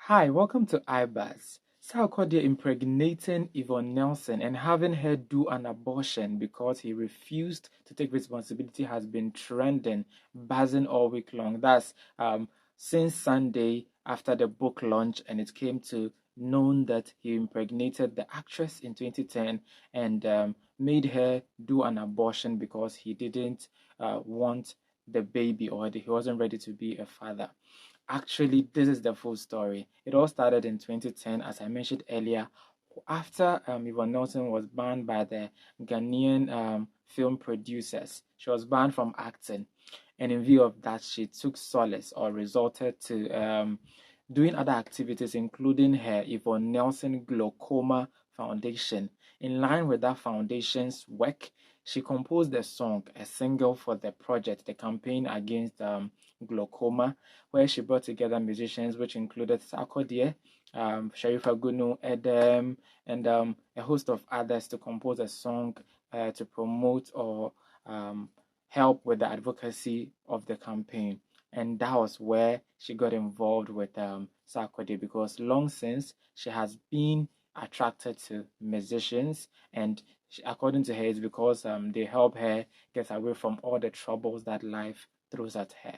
Hi, welcome to iBuzz. Sarkodie impregnating Yvonne Nelson and having her do an abortion because he refused to take responsibility has been trending, buzzing all week long. That's since Sunday after the book launch, and it came to known that he impregnated the actress in 2010 and made her do an abortion because he didn't want the baby or he wasn't ready to be a father. Actually, this is the full story. It all started in 2010, as I mentioned earlier, after Yvonne Nelson was banned by the Ghanaian film producers. She was banned from acting, and in view of that, she took solace or resorted to doing other activities, including her Yvonne Nelson Glaucoma Foundation. In line with that foundation's work, she composed a song, a single for the project, the campaign against glaucoma, where she brought together musicians, which included Sarkodie, Sharifa Gunu, Edem, and a host of others to compose a song to promote or help with the advocacy of the campaign. And that was where she got involved with Sarkodie because long since she has been attracted to musicians, and according to her, it's because they help her get away from all the troubles that life throws at her.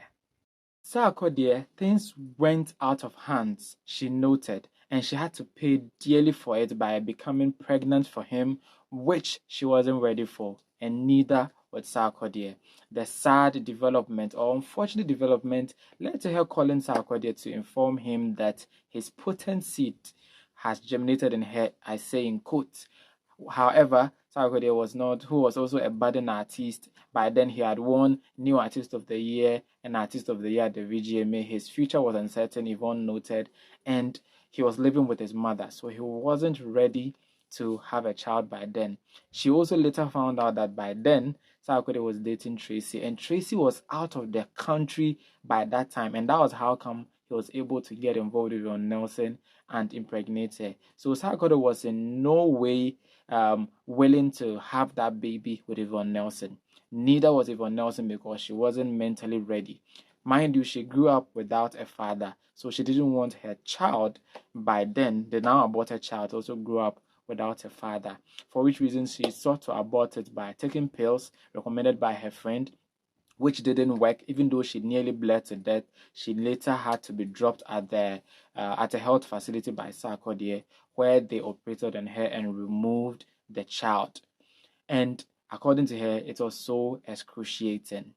Sarkodie, things went out of hands, she noted, and she had to pay dearly for it by becoming pregnant for him, which she wasn't ready for, and neither was Sarkodie. The sad development, or unfortunate development, led to her calling Sarkodie to inform him that his potent seed has germinated in her, I say in quotes. However, Sarkodie was not, who was also a budding artist. By then, he had won New Artist of the Year and Artist of the Year at the VGMA. His future was uncertain, Yvonne noted, and he was living with his mother, so he wasn't ready to have a child by then. She also later found out that by then, Sarkodie was dating Tracy, and Tracy was out of the country by that time, and that was how come he was able to get involved with Yvonne Nelson and impregnate her. So Sarkodie was in no way willing to have that baby with Yvonne Nelson. Neither was Yvonne Nelson because she wasn't mentally ready. Mind you, she grew up without a father, so she didn't want her child by then, the now aborted child, also grew up without a father, for which reason she sought to abort it by taking pills recommended by her friend, which didn't work. Even though she nearly bled to death, she later had to be dropped at a health facility by Sarkodie, where they operated on her and removed the child. And according to her, it was so excruciating.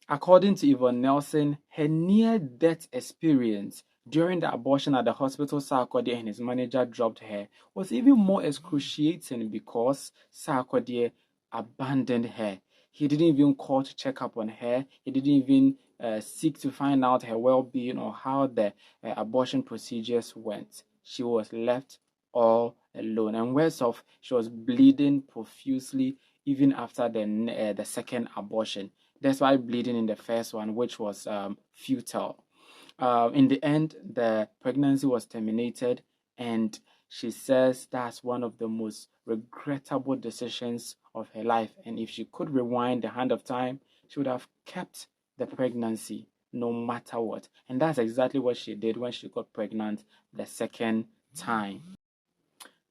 According to Yvonne Nelson, her near-death experience during the abortion at the hospital Sarkodie and his manager dropped her was even more excruciating because Sarkodie abandoned her. He didn't even call to check up on her. He didn't even seek to find out her well-being or how the abortion procedures went. She was left all alone. And worse off, she was bleeding profusely even after the second abortion, despite bleeding in the first one, which was futile. In the end, the pregnancy was terminated, and she says that's one of the most regrettable decisions of her life. And if she could rewind the hand of time, she would have kept the pregnancy no matter what. And that's exactly what she did when she got pregnant the second time.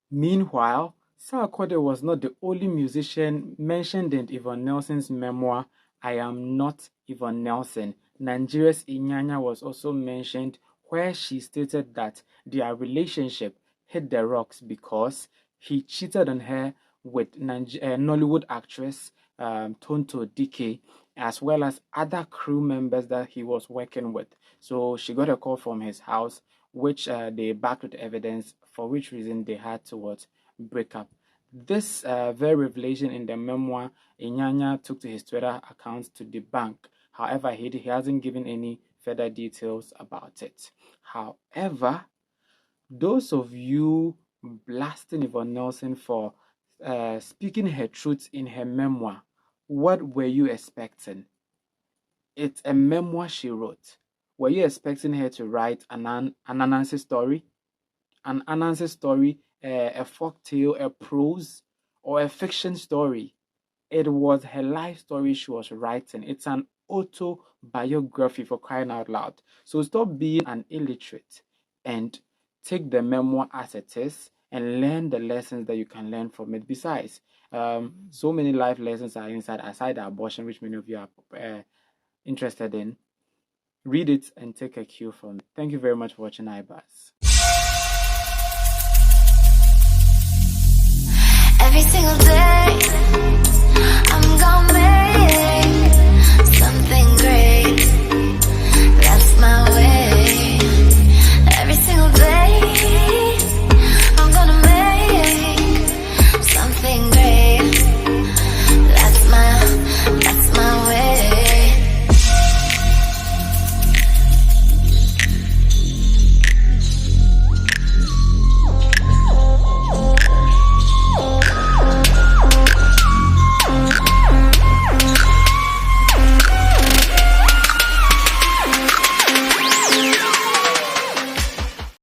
Meanwhile, Sarkodie was not the only musician mentioned in Yvonne Nelson's memoir, I Am Not Yvonne Nelson. Nigeria's Inyanya was also mentioned, where she stated that their relationship hit the rocks because he cheated on her with Nollywood actress Tonto Dike, as well as other crew members that he was working with. So she got a call from his house, which they backed with evidence, for which reason they had to break up. This very revelation in the memoir, Inyanya took to his Twitter account to debunk. However, he hasn't given any further details about it. However, those of you blasting Yvonne Nelson for speaking her truth in her memoir, what were you expecting? It's a memoir she wrote. Were you expecting her to write an Anansi story? An Anansi story, a folk tale, a prose, or a fiction story? It was her life story she was writing. It's an autobiography, for crying out loud. So stop being an illiterate. and take the memoir as it is and learn the lessons that you can learn from it. Besides, so many life lessons are inside, aside the abortion, which many of you are interested in. Read it and take a cue from it. Thank you very much for watching iBuzz. Every single day, I'm gonna make